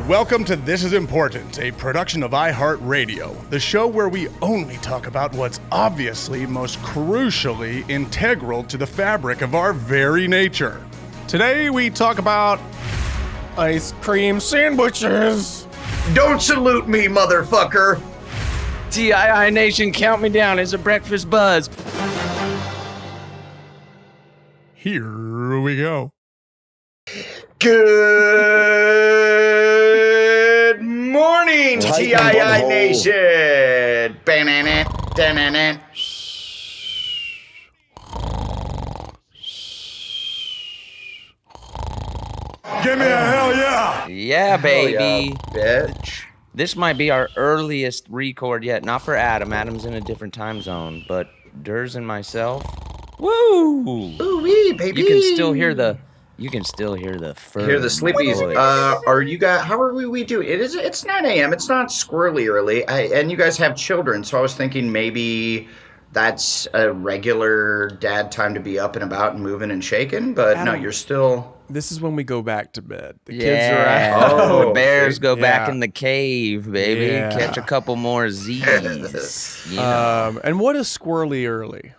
Welcome to This Is Important, a production of iHeartRadio, the show where we only talk about what's obviously most crucially integral to the fabric of our very nature. Today we talk about ice cream sandwiches. Don't salute me, motherfucker. TII Nation, count me down as a breakfast buzz. Here we go. Good morning, Tighten TII butthole. Nation. Banana, banana. Give me a hell yeah! Yeah, baby. Bitch. This might be our earliest record yet. Not for Adam. Adam's in a different time zone. But Durs and myself, woo! Ooh-wee, baby. You can still hear the fur. Hear the sleepies. voice. Are you guys? How are we doing? It's 9 a.m. It's not squirrely early. And you guys have children, so I was thinking maybe that's a regular dad time to be up and about and moving and shaking. But no, Adam. you're still. This is when we go back to bed. The kids Yeah. are out. Oh, the bears go back yeah. in the cave, baby. Yeah. Catch a couple more Z's. You know. And what is squirrely early?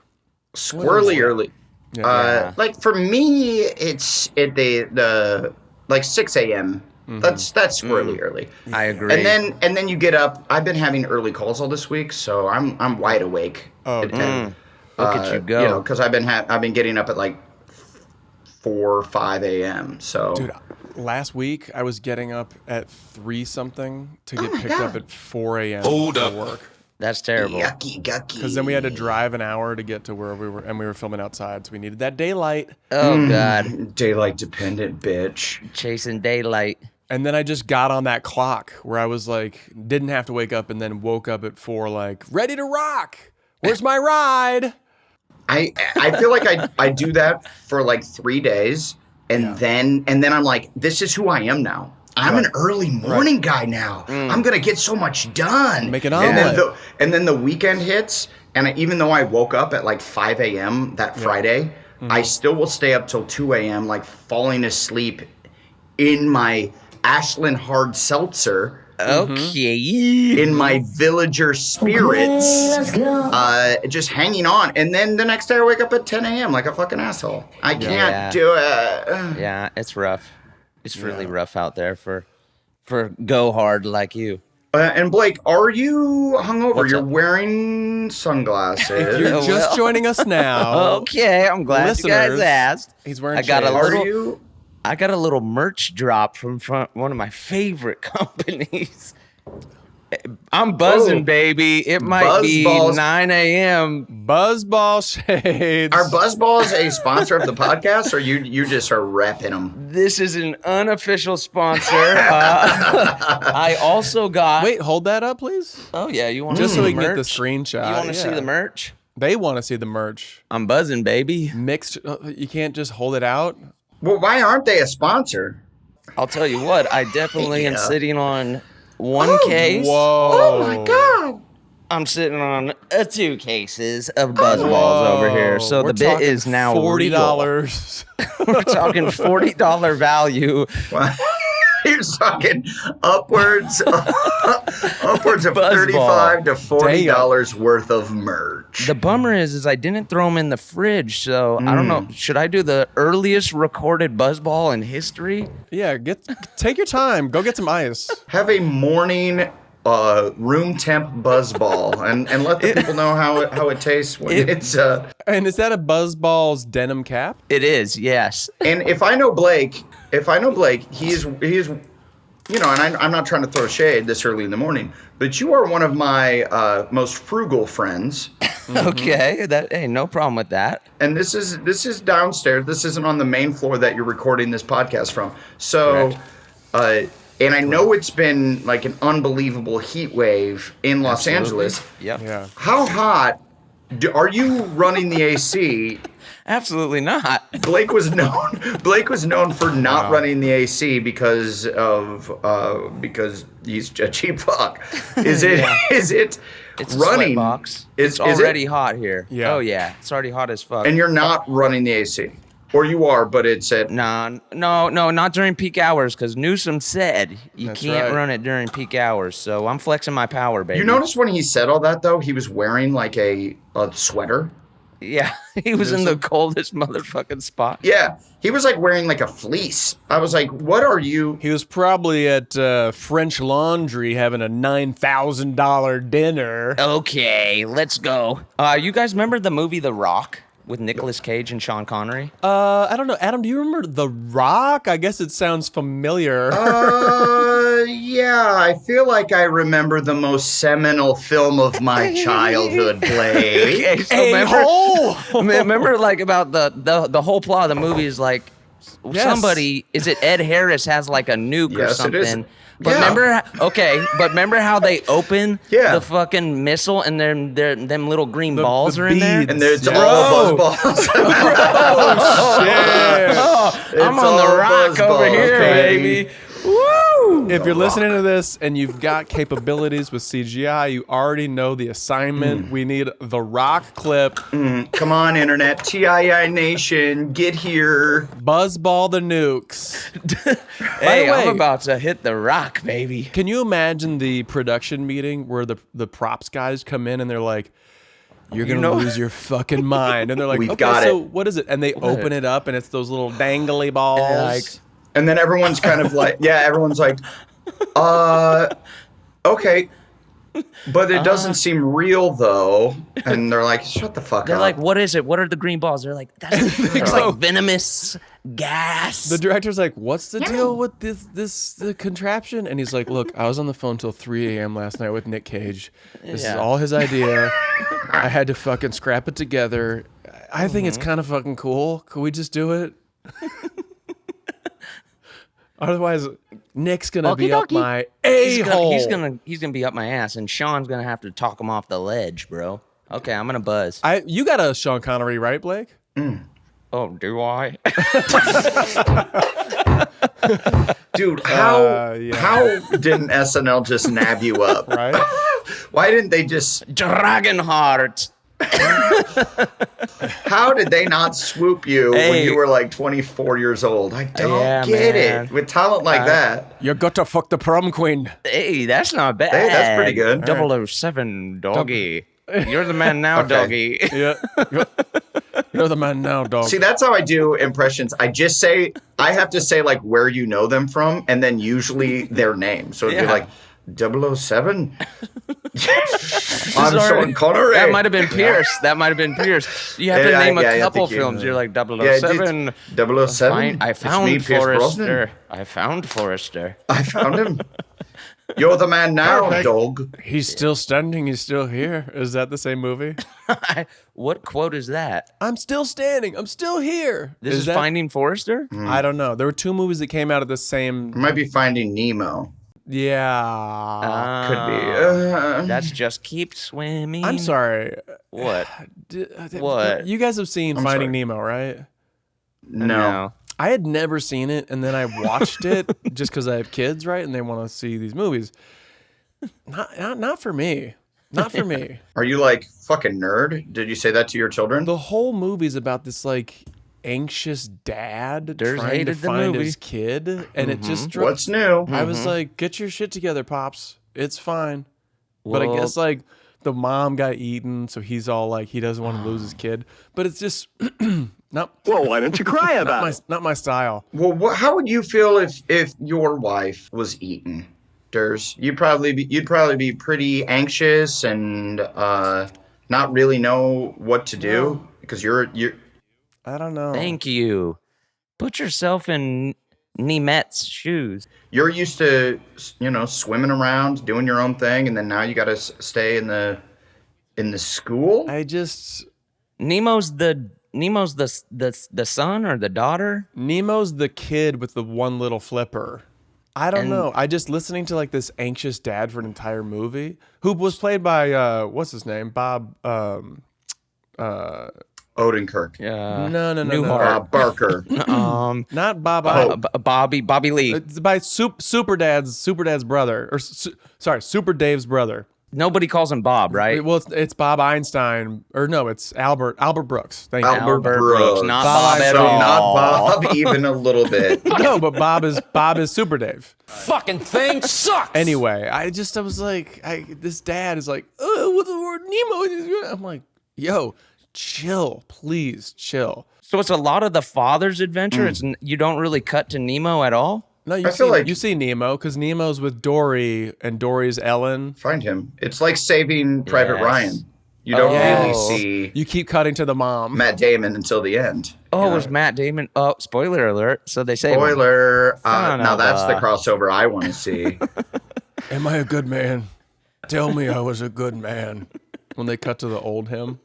Squirrely early. Yeah. Like for me, it's the like 6 a.m. That's squirrely early. I agree. And then you get up. I've been having early calls all this week, so I'm wide awake. Oh, And, Look at you go. You know, because I've been getting up at like 4 or 5 a.m. So dude, last week I was getting up at 3-something to get my picked up God. at 4 a.m. Hold for up. work. That's terrible. yucky gucky. Because then we had to drive an hour to get to where we were, and we were filming outside, so we needed that daylight. Oh, God. Daylight dependent, bitch. Chasing daylight. And then I just got on that clock where I was like, didn't have to wake up, and then woke up at 4, like, ready to rock. Where's my ride? I feel like I do that for like 3 days, and then I'm like, this is who I am now. I'm an early morning guy now. I'm gonna get so much done. Make an and omelet. then the weekend hits, and even though I woke up at like 5 a.m. that Friday, I still will stay up till 2 a.m. like falling asleep in my Ashland hard seltzer. Okay. In my villager spirits, just hanging on, and then the next day I wake up at 10 a.m. like a fucking asshole. I can't do it. Yeah, it's rough. It's really rough out there for go hard like you. And Blake, are you hungover? What's You're up? wearing sunglasses. If you're just joining us now, Okay, I'm glad you guys listeners, asked. he's wearing I got a shades. little- Are you? I got a little merch drop from one of my favorite companies. I'm buzzing, Oh. baby. It might be Buzzballs. 9 a.m. Buzzball shades. Are Buzzballs a sponsor of the podcast, or you just are repping them? This is an unofficial sponsor. I also got. Wait, hold that up, please. Oh yeah, you want Just to so see we can get the merch? screenshot. You want to see yeah. the merch? They want to see the merch. I'm buzzing, baby. Mixed. You can't just hold it out. Well, why aren't they a sponsor? I'll tell you what. I definitely am Yeah. sitting on one case. Whoa. Oh my God! I'm sitting on 2 cases of Buzzballs over here. So We're the bit talking is now $40. We're talking $40 value. You're talking upwards of Buzzball. $35 to $40 worth of merch. The bummer is I didn't throw them in the fridge, so I don't know. Should I do the earliest recorded Buzzball in history? Yeah, take your time. Go get some ice. Have a morning room temp Buzzball and let the people know how it tastes when it's And is that a Buzzball's denim cap? It is, yes. and if I know Blake, he is you know, and I'm not trying to throw shade this early in the morning, but you are one of my most frugal friends. Okay, hey, no problem with that. And this is downstairs. This isn't on the main floor that you're recording this podcast from. So, and I know it's been like an unbelievable heat wave in Los Angeles. Yep. Yeah. How hot are you running the AC? Absolutely not. Blake was known for not running the AC because he's a cheap fuck. Is it It's a running? sweatbox. Is It's already it? hot here. Yeah. Oh yeah, it's already hot as fuck. And you're not running the AC. Or you are, but it's at... No, not during peak hours, because Newsom said you can't run it during peak hours. So I'm flexing my power, baby. You notice when he said all that, though, he was wearing like a sweater? Yeah, he was in the coldest motherfucking spot. Yeah, he was like wearing like a fleece. I was like, what are you? He was probably at French Laundry having a $9,000 dinner. Okay, let's go. You guys remember the movie The Rock with Nicolas Cage and Sean Connery? I don't know. Adam, do you remember The Rock? I guess it sounds familiar. Yeah, I feel like I remember the most seminal film of my childhood, Blake. Okay, so remember like about the whole plot of the movie is like somebody, is it Ed Harris has like a nuke or something? It is. But remember how they open the fucking missile and them little green balls are in there? And it's all Buzzballs. Oh, shit. I'm on the rock over here, baby. Woo! If you're listening to this and you've got capabilities with CGI, you already know the assignment. We need the Rock clip. Come on, Internet. TII Nation, get here. Buzzball the nukes. Hey, I'm about to hit the rock, baby. Can you imagine the production meeting where the props guys come in and they're like, you're going to lose your fucking mind. And they're like, We've okay, got so it. what is it? And they open it up and it's those little dangly balls. And then everyone's kind of like, everyone's like, okay. But it doesn't seem real, though. And they're like, shut the fuck up. They're like, what is it? What are the green balls? They're like, it's like venomous gas. The director's like, what's the deal with the contraption? And he's like, look, I was on the phone till 3 a.m. last night with Nick Cage. This is all his idea. I had to fucking scrap it together. I think it's kind of fucking cool. Could we just do it? Otherwise, Nick's gonna be up my a-hole. He's gonna be up my ass, and Sean's gonna have to talk him off the ledge, bro. Okay, I'm gonna buzz. You got a Sean Connery, right, Blake? Oh, do I? Dude, how didn't SNL just nab you up? Right? Why didn't they just Dragonheart? How did they not swoop you when you were like 24 years old? I don't get it. With talent like that. You got to fuck the prom queen. Hey, that's not bad. Hey, that's pretty good. 007, doggy. You're the man now, doggy. Yeah. You're the man now, dog. See, that's how I do impressions. I have to say like where you know them from and then usually their name. So it'd be like 007? I'm Sean Connery. That might have been Pierce. You have to name a couple films. You're like 007. 007? I found Forrester. I found him. You're the man now, dog. He's still standing. He's still here. Is that the same movie? What quote is that? I'm still standing. I'm still here. This is Finding Forrester? I don't know. There were two movies that came out at the same... It might be Finding Nemo. Yeah. Could be. That's Just Keep Swimming. I'm sorry. What? What? You guys have seen Finding Nemo, right? No. I had never seen it, and then I watched it just because I have kids, right? And they want to see these movies. Not for me. Not for me. Are you like fucking nerd? Did you say that to your children? The whole movie's about this like anxious dad trying to find his kid, and it just what's new? I was like, get your shit together, pops. It's fine. But I guess like the mom got eaten, so he's all like he doesn't want to lose his kid. But it's just not. Well, why don't you cry about it? Not my style. Well, how would you feel if your wife was eaten? You'd probably be pretty anxious and not really know what to do because you're. I don't know. Thank you. Put yourself in Nemet's shoes. You're used to, swimming around, doing your own thing, and then now you got to stay in the school. Nemo's the son or the daughter. Nemo's the kid with the one little flipper. I don't know. I just listening to like this anxious dad for an entire movie, who was played by what's his name, Bob. Odenkirk. No. Bob Barker. Not Bob. Bobby Lee. It's by Super Dad's brother, Super Dave's brother. Nobody calls him Bob, right? Well, it's Bob Einstein, or no, it's Albert Brooks. Thank you. Albert Brooks, not Bob at all. Not Bob even a little bit. No, but Bob is Super Dave. Fucking thing sucks. Anyway, I was like, this dad is like, oh, with the word Nemo. I'm like, yo, chill, please, chill. So it's a lot of the father's adventure. You don't really cut to Nemo at all. No, you see Nemo because Nemo's with Dory and Dory's Ellen. Find him. It's like Saving Private Ryan. You don't really see. You keep cutting to the mom, Matt Damon, until the end. Oh, it was Matt Damon. Oh, spoiler alert. So they say. Spoiler. Now that's the crossover I want to see. Am I a good man? Tell me I was a good man. When they cut to the old him,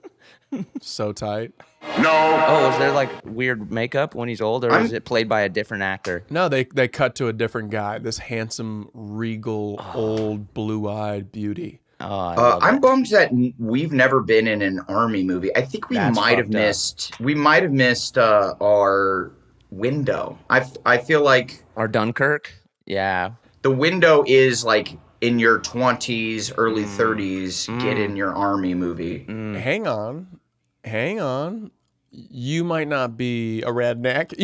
so tight. No. Oh, is there like weird makeup when he's old, or is it played by a different actor? No, they cut to a different guy. This handsome, regal, old, blue-eyed beauty. Oh, I'm bummed that we've never been in an army movie. I think we might have missed. We might have missed our window. I feel like or Dunkirk. Yeah, the window is like in your 20s, early 30s. Get in your army movie. Hang on. You might not be a redneck.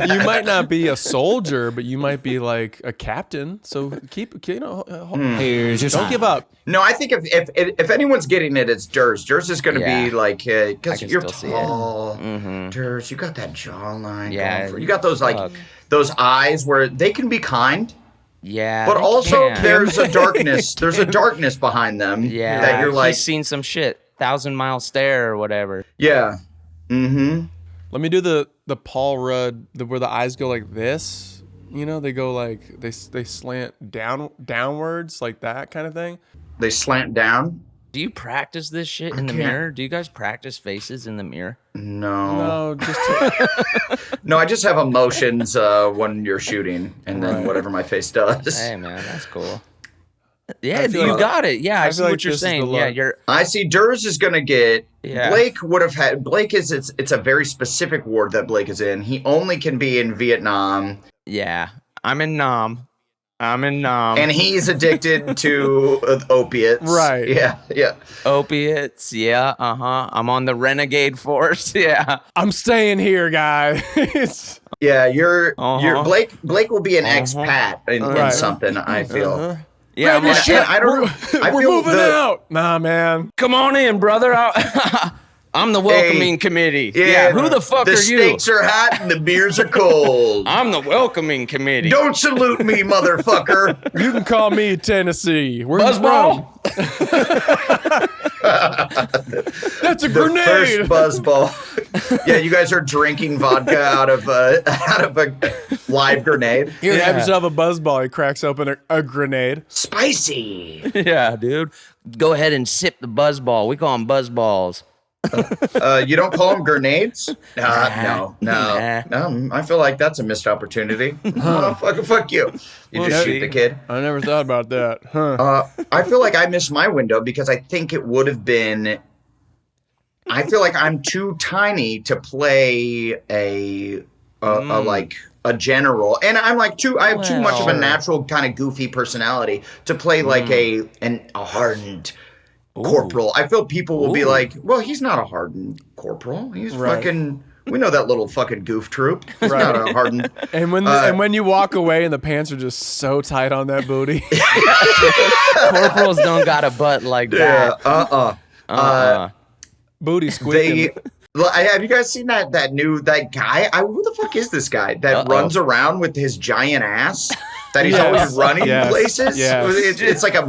You might not be a soldier, but you might be like a captain. So here's your don't give up. No, I think if anyone's getting it, it's Durs. Durs is going to be like because you're tall. Durs, you got that jawline. Yeah, you got those those eyes where they can be kind. Yeah, but also there's a darkness. There's a darkness behind them. Yeah, that you're like he's seen some shit. 1,000-mile stare or whatever. Yeah. Let me do the Paul Rudd where the eyes go like this. You know, they go like they slant downwards like that kind of thing. They slant down. Do you practice this shit in the mirror? Do you guys practice faces in the mirror? No, no. I just have emotions when you're shooting, and then whatever my face does. Hey man, that's cool. Yeah, you got it. Yeah, I see what you're saying. Yeah, I see. Durs is gonna get. Yeah. Blake would have had. Blake is. It's a very specific ward that Blake is in. He only can be in Vietnam. Yeah, I'm in Nam. And he's addicted to opiates. Right. Yeah. Opiates. Yeah. I'm on the renegade force. Yeah. I'm staying here, guys. Yeah, you're Blake. Blake will be an expat in something. I feel. Yeah, we're moving out. Nah, man. Come on in, brother. I'm the welcoming committee. Yeah, who the fuck are you? The steaks are hot and the beers are cold. I'm the welcoming committee. Don't salute me, motherfucker. You can call me Tennessee. Buzzball? That's a grenade. First Buzzball. Yeah, you guys are drinking vodka out of a live grenade. Here, have yourself a Buzzball. He cracks open a grenade. Spicy. Yeah, dude. Go ahead and sip the Buzzball. We call them Buzzballs. You don't call them grenades? No. I feel like that's a missed opportunity. Fuck you. You just shoot the kid. I never thought about that. I feel like I missed my window because I think it would have been. I feel like I'm too tiny to play a general, and I'm like I have too much of a natural kind of goofy personality to play like a hardened. Corporal. I feel people will be like, well, he's not a hardened corporal. He's fucking. We know that little fucking goof troop. He's not a hardened. And when you walk away and the pants are just so tight on that booty. Corporals don't got a butt like that. Booty squeaking. Have you guys seen that guy? Who the fuck is this guy that runs around with his giant ass? That he's always running places. Yes. It's like a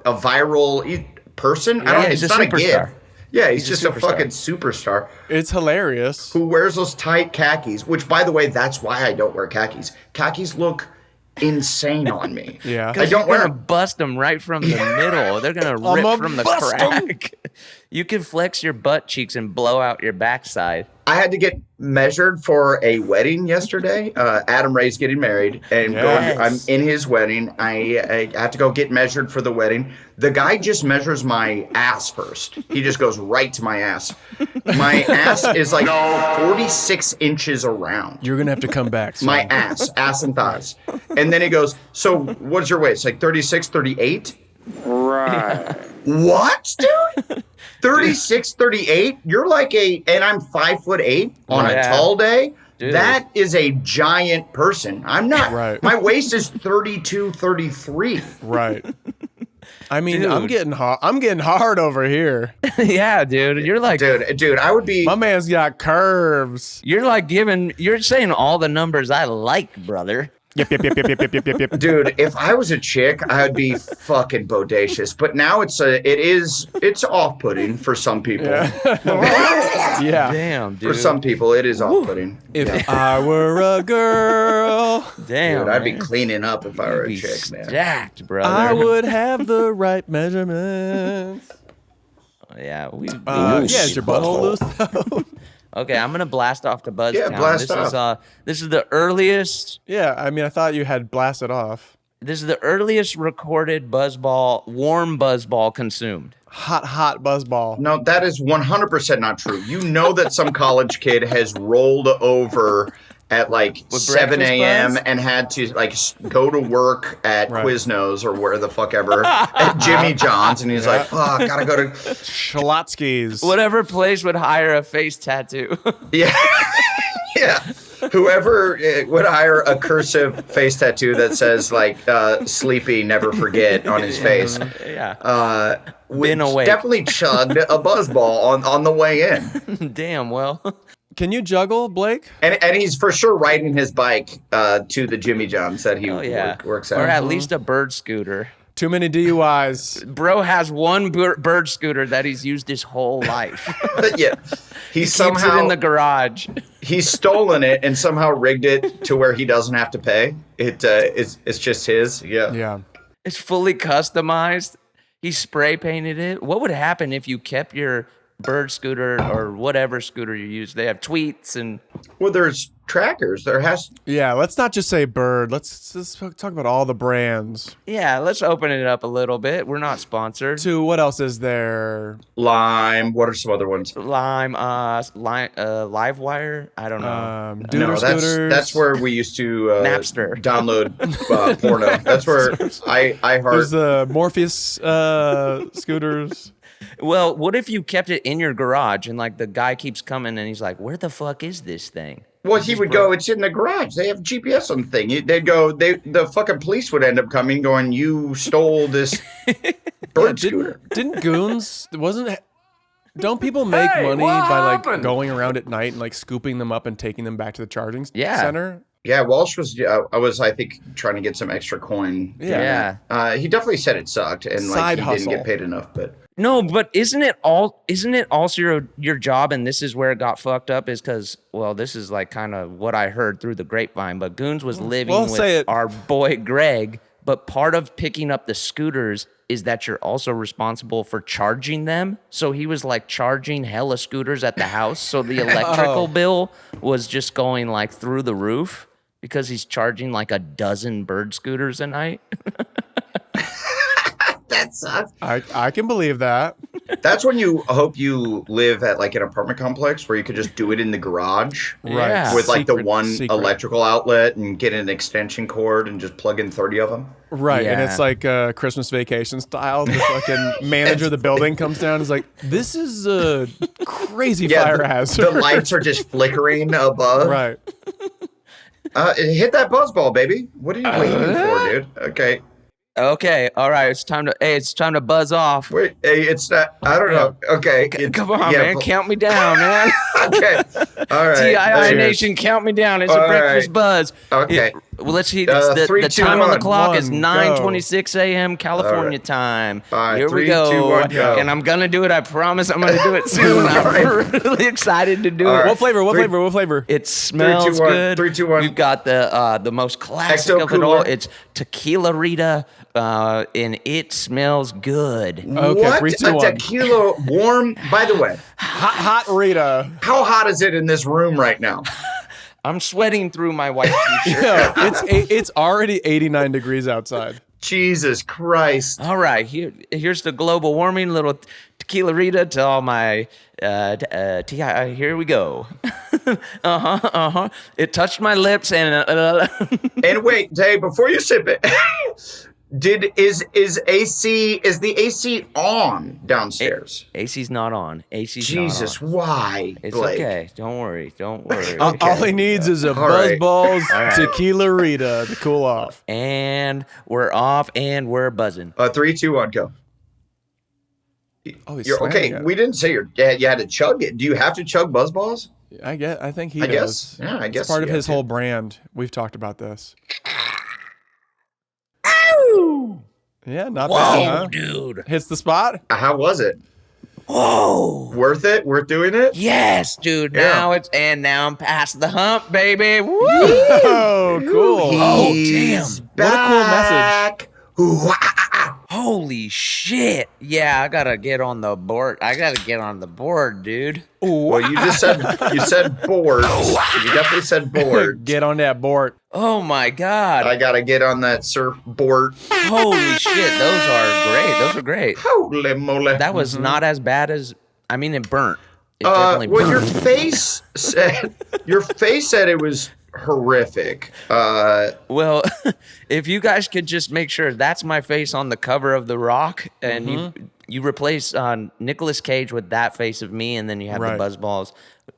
viral person. It's not a gif. Yeah, he's just a fucking superstar. It's hilarious. Who wears those tight khakis? Which, by the way, that's why I don't wear khakis. Khakis look insane on me. Yeah, I don't want to bust them right from the middle. They're gonna rip from the crack. You can flex your butt cheeks and blow out your backside. I had to get measured for a wedding yesterday. Adam Ray's getting married, and I'm in his wedding. I have to go get measured for the wedding. The guy just measures my ass first. He just goes right to my ass. My ass is like 46 inches around. You're going to have to come back. My ass and thighs. And then he goes, so what's your weight? It's like 36, 38? Right. What, dude? 36, 38? You're like and I'm 5'8" on a tall day? Dude. That is a giant person. I'm not. Right. My waist is 32, 33. Right. I mean, dude. I'm getting hard over here. Yeah, dude. You're like, dude. I would be. My man's got curves. You're like you're saying all the numbers I like, brother. Yep. Dude, if I was a chick, I would be fucking bodacious. But now it's off-putting for some people. Yeah. Damn, dude. For some people, it is off-putting. If I were a girl, damn, dude, I'd be cleaning up if I were a chick, man. Jacked, brother. I would have the right measurements. Yeah, is your butthole loose though? Okay, I'm gonna blast off to Buzztown. Yeah, blast off. This is the earliest. Yeah, I mean, I thought you had blasted off. This is the earliest recorded warm buzzball consumed. Hot buzzball. No, that is 100% not true. You know that some college kid has rolled over at like 7 a.m. and had to like go to work at Quiznos or where the fuck ever at Jimmy John's, and he's like, fuck, gotta go to Schlotsky's. Whatever place would hire a face tattoo. Yeah. Whoever would hire a cursive face tattoo that says like sleepy, never forget on his face. Yeah. Been awake. Definitely chugged a buzzball on the way in. Damn, well. Can you juggle, Blake? And he's for sure riding his bike to the Jimmy John's that he works at. Or at least a bird scooter. Too many DUIs. Bro has one bird scooter that he's used his whole life. Yeah. He somehow keeps it in the garage. He's stolen it and somehow rigged it to where he doesn't have to pay. It's just his. Yeah. Yeah. It's fully customized. He spray painted it. What would happen if you kept your bird scooter or whatever scooter you use? They have tweets and... Well, there's trackers. Yeah, let's not just say bird. Let's talk about all the brands. Yeah, let's open it up a little bit. We're not sponsored. What else is there? Lime. What are some other ones? Livewire. I don't know. Scooters. That's where we used to Napster. download porno. That's where iHeart. There's the Morpheus scooters. Well, what if you kept it in your garage and like the guy keeps coming and he's like, "Where the fuck is this thing?" Well, he would go, "It's in the garage. They have GPS on the thing." They'd go, the fucking police would end up coming going, "You stole this bird scooter." Didn't goons, don't people make money by like going around at night and like scooping them up and taking them back to the charging center? Yeah, Walsh was, I think, trying to get some extra coin. Yeah. He definitely said it sucked and like he didn't get paid enough, but... No, but isn't it also your job, and this is where it got fucked up, is because, well, this is like kind of what I heard through the grapevine, but Goons was living with our boy Greg, but part of picking up the scooters is that you're also responsible for charging them. So he was like charging hella scooters at the house, so the electrical bill was just going like through the roof because he's charging like a dozen bird scooters a night. That sucks. I can believe that. That's when you hope you live at like an apartment complex where you could just do it in the garage, right? With like the one electrical outlet and get an extension cord and just plug in 30 of them. Right, and it's like Christmas Vacation style. The fucking manager of the building comes down and is like, "This is a crazy fire hazard." The lights are just flickering above. Right. Hit that buzzball, baby. What are you waiting for, dude? Okay. Okay, all right. It's time to buzz off. Wait, hey, it's not. I don't know. Okay, come on, man. Count me down, man. Okay, all right. TII Nation, count me down. It's a breakfast buzz. Okay. Well, let's see. The time on the clock is 9:26 a.m. California time. All right, Here 3, we go. 2, 1, go. And I'm gonna do it. I promise. I'm gonna do it soon. I'm really excited to do it. What flavor? What flavor? It smells 3, 2, 1, good. 3, 2, 1. We've got the most classic of it all. It's Tequila Rita and it smells good. Okay, what? 3, 2, A 1. tequila warm? By the way, Hot Rita. how hot is it in this room right now? I'm sweating through my white t-shirt. Yeah, it's already 89 degrees outside. Jesus Christ. All right, here's the global warming, little tequila Rita to all my TI. Here we go. It touched my lips and. And wait, Dave, before you sip it, is the AC on downstairs? AC's not on. AC's Jesus, not on. why? It's Blake? okay. Don't worry. Okay. All he needs is a right. Buzzballs tequila Rita to cool off. And we're off and we're buzzing. 3, 2, 1, go. Oh, he's You're okay. slamming it. We didn't say you had to chug it. Do you have to chug Buzzballs? I think he I does. guess. Yeah, I guess It's part of you his have to. whole brand. We've talked about this. Yeah, not bad, huh? Dude. Hits the spot. How was it? Whoa. Worth it? Worth doing it? Yes, dude. Yeah. Now I'm past the hump, baby. Woo. Oh, cool. He's What a cool message. Holy Shit. Yeah, I gotta get on the board. Dude. Well, you said board. You definitely said board. Get on that board. Oh my God. I gotta get on that surfboard. Holy shit. Those are great. Holy moly. That was not as bad as, it burnt. It definitely well, burnt. your face said it was horrific. Well, if you guys could just make sure that's my face on the cover of The Rock, and you replace Nicolas Cage with that face of me, and then you have Right. the Buzzballs.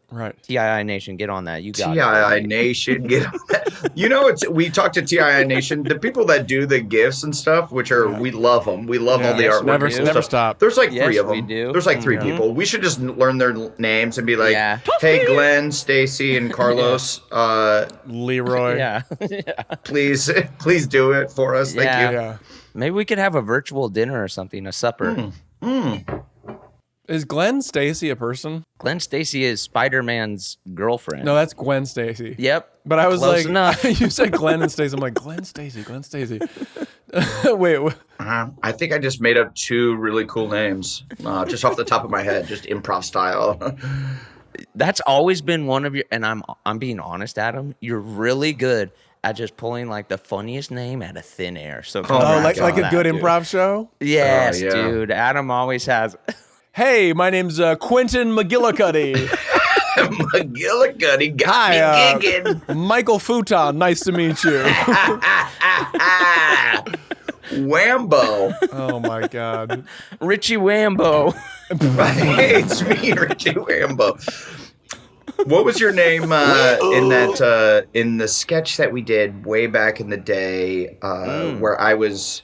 Right. TII Nation, get on that. You got TII it. Nation, get on that. We talked to TII Nation, the people that do the GIFs and stuff, we love them. We love all the Yes, artwork. Never, and cool never stuff. stop. There's like Yes, 3 of we them. do. There's like 3 people. We should just learn their names and be like, Yeah. hey, Glenn, Stacy, and Carlos, Leroy. Yeah. please do it for us. Thank Yeah. you. Yeah. Maybe we could have a virtual dinner or something, a supper. Is Glenn Stacy a person? Glenn Stacy is Spider-Man's girlfriend. No, that's Gwen Stacy. Yep. But I was Close like, enough. you said Glenn and Stacy. I'm like, Glenn Stacy. Wait, I think I just made up 2 really cool names, just off the top of my head, just improv style. That's always been one of your, and I'm being honest, Adam, you're really good at just pulling like the funniest name out of thin air. So Oh, my like a God. good improv show? Yes, Oh, yeah. dude. Adam always has. Hey, my name's Quentin McGillicuddy. McGillicuddy got Hi, me gigging. Michael Futon. Nice to meet you. Wambo. Oh, my God. Richie Wambo. Hey, it's me, Richie Wambo. What was your name in that in the sketch that we did way back in the day where I was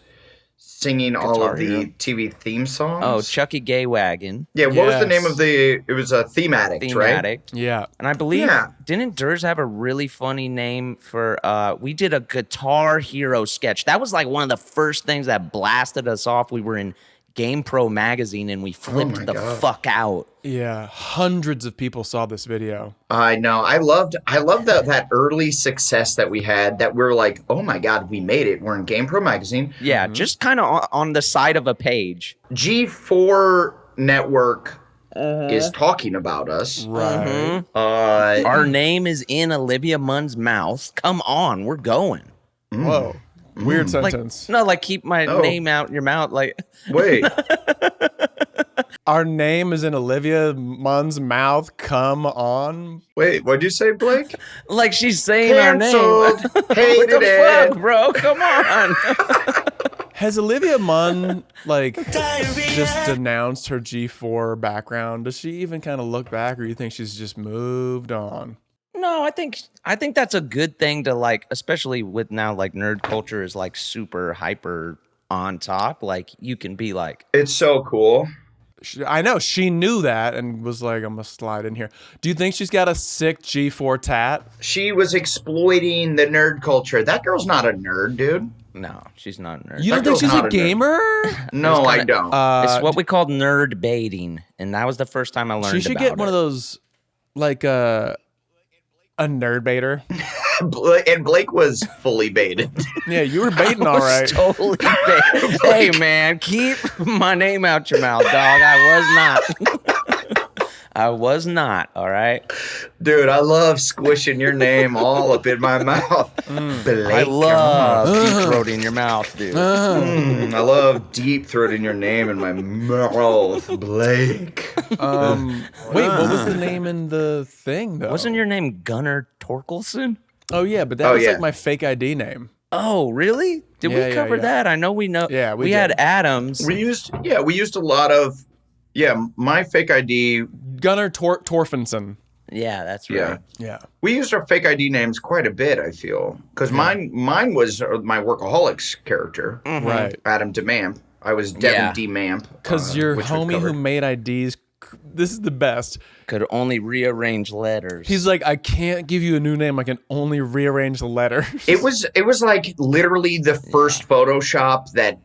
singing all of the TV theme songs? Oh, Chucky Gay Wagon. Yeah, what was the Yes. name of it was a Theme Addict, right? Addict. Yeah. And I believe, Yeah. didn't Durs have a really funny name for, we did a Guitar Hero sketch. That was like one of the first things that blasted us off. We were in Game Pro magazine and we flipped my the God. fuck out. Yeah. Hundreds of people saw this video. I know. I loved that early success that we had, that we're like, oh my God, we made it. We're in Game Pro magazine. Yeah, just kind of on the side of a page. G4 Network is talking about us. Right. Our name is in Olivia Munn's mouth. Come on, we're going. Whoa. Weird Like, sentence. no, like keep my Oh. name out your mouth. Like, Wait. Our name is in Olivia Munn's mouth. Come on. Wait, what'd you say, Blake? like she's saying our Canceled. name. What Hated the it. fuck, bro? Come on. Has Olivia Munn just denounced her G4 background? Does she even kind of look back, or you think she's just moved on? No, I think that's a good thing to like, especially with now like nerd culture is like super hyper on top. Like you can be like, It's so cool. I know she knew that and was like, I'm gonna slide in here. Do you think she's got a sick G4 tat? She was exploiting the nerd culture. That girl's not a nerd, dude. no, she's not a nerd. You don't That think she's girl's a not a nerd. gamer? No, I don't. It's what we call nerd baiting, and that was the first time I learned. She should about get one it. of those, like a nerd baiter. And Blake was fully baited. Yeah, you were baiting all right. Totally baited. Hey, man, keep my name out your mouth, dog. I was not. I was not, all right? Dude, I love squishing your name all up in my mouth. Blake. I love deep throating your mouth, dude. I love deep throating your name in my mouth, Blake. Wait, what was the name in the thing, though? Wasn't your name Gunnar Torkelson? Oh, yeah, but that was like my fake ID name. Oh, really? Did we cover that? I know we know. Yeah, we had Adams. We used a lot of, my fake ID. Gunnar Torfinson. Yeah, that's right. Yeah. We used our fake ID names quite a bit, I feel. Because mine was my Workaholics character. Mm-hmm. Right. Adam DeMamp. I was Devin D. Mamp. Because your homie who made IDs, this is the best. Could only rearrange letters. He's like, I can't give you a new name. I can only rearrange the letters. It was like literally the first Photoshop that,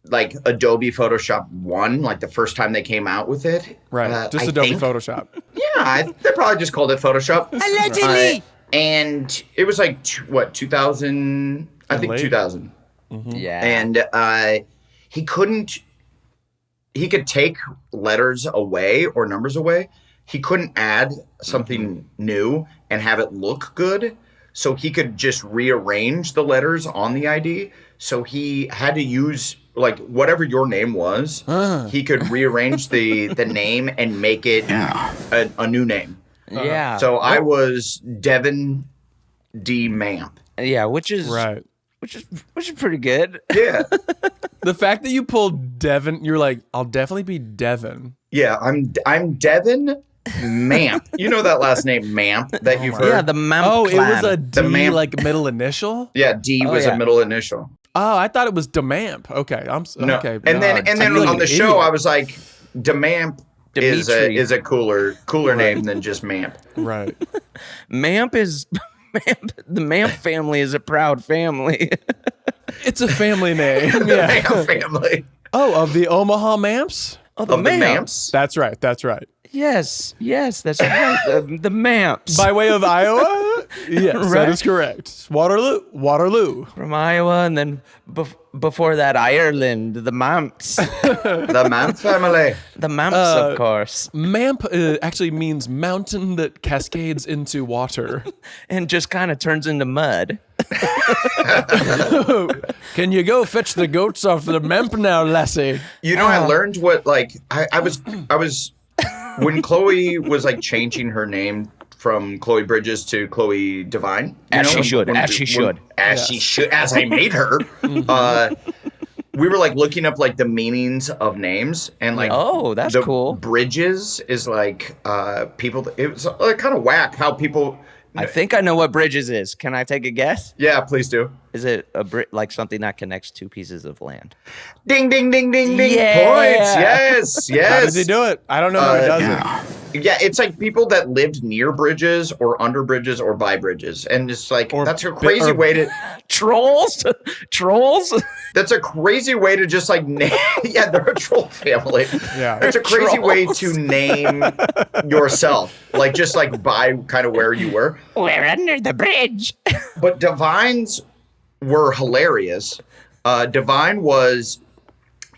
like, Adobe Photoshop 1, like the first time they came out with it. Right. Just Adobe Photoshop. Yeah, they probably just called it Photoshop. Allegedly. And it was like, 2000? I think 2000. Mm-hmm. Yeah. And he could take letters away or numbers away. He couldn't add something new and have it look good. So he could just rearrange the letters on the ID. So he had to use, like, whatever your name was, he could rearrange the name and make it a new name. Yeah. So I was Devin D. Mamp. Yeah, which is pretty good. Yeah. The fact that you pulled Devin, you're like, I'll definitely be Devin. Yeah, I'm Devin Mamp. You know that last name, Mamp, that you've heard? Yeah, the Mamp Oh, clan. it was a D, like, middle initial? Yeah, D was a middle initial. Oh, I thought it was DeMamp. Okay, No. okay. And then like on the show, idiot. I was like, DeMamp is a cooler name than just Mamp. Right. Mamp is the Mamp family is a proud family. It's a family name. The Mamp family. Oh, of the Omaha Mamps? Oh, the Mamps. That's right. That's right. Yes, that's right. The Mamps. By way of Iowa? Yes, Right? that is correct. Waterloo. From Iowa, and then before that, Ireland. The Mamps. The Mamp family. The Mamps, of course. Mamp actually means mountain that cascades into water. And just kind of turns into mud. Can you go fetch the goats off the Mamp now, lassie? You know, I learned what, like, I was when Chloe was, like, changing her name from Chloe Bridges to Chloe Devine. As she should. As I made her. We were, like, looking up, like, the meanings of names, and, like, oh, that's cool. Bridges is like people. It was kind of whack how people. I think I know what Bridges is. Can I take a guess? Yeah, please do. Is it like something that connects two pieces of land? Ding, ding, ding, ding, ding. Yeah. Points. Yes. How does he do it? I don't know how he does it. Yeah, it's like people that lived near bridges or under bridges or by bridges. And it's like, that's a crazy way to... Trolls? That's a crazy way to just like name... Yeah, they're a troll family. Yeah. It's a crazy way to name yourself. Like, just like by kind of where you were. We're under the bridge. But Devines were hilarious. Devine was...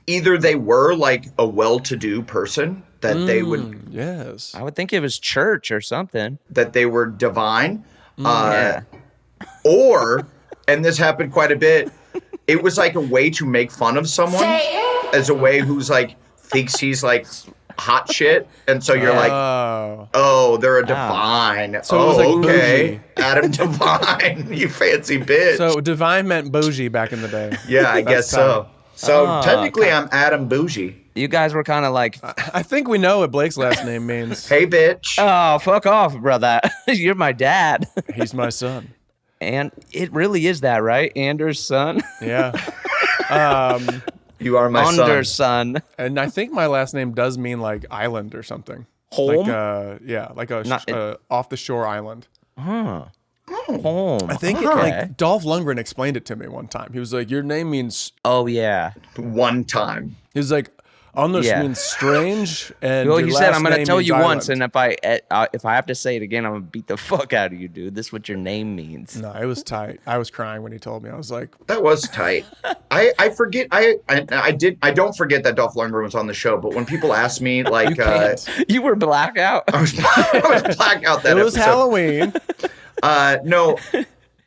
Either they were like a well-to-do person that they would... Yes. I would think it was church or something. That they were divine. Or, and this happened quite a bit, it was like a way to make fun of someone as a way who's like, thinks he's like hot shit. And so you're like, oh, they're a divine. So it was like okay. bougie. Adam Devine, you fancy bitch. So divine meant bougie back in the day. Yeah, I guess so. So technically I'm Adam Bougie. You guys were kind of like... I think we know what Blake's last name means. Hey, bitch. Oh, fuck off, brother. You're my dad. He's my son. And it really is that, right? Anders' son? Yeah. You are my Anders' son. son. And I think my last name does mean like island or something. Holm? Like like a off the shore island. Huh. Holm. I think like Dolph Lundgren explained it to me one time. He was like, "Your name means." Oh yeah. One time. He was like, Unleash means strange, and well, you said I'm going to tell you island. once, and if I have to say it again, I'm gonna beat the fuck out of you, dude. This is what your name means. No, it was tight. I was crying when he told me. I was like, that was tight. I forget. I don't forget that Dolph Lundgren was on the show. But when people ask me, like, you were blackout. I was blackout that it was episode. Halloween.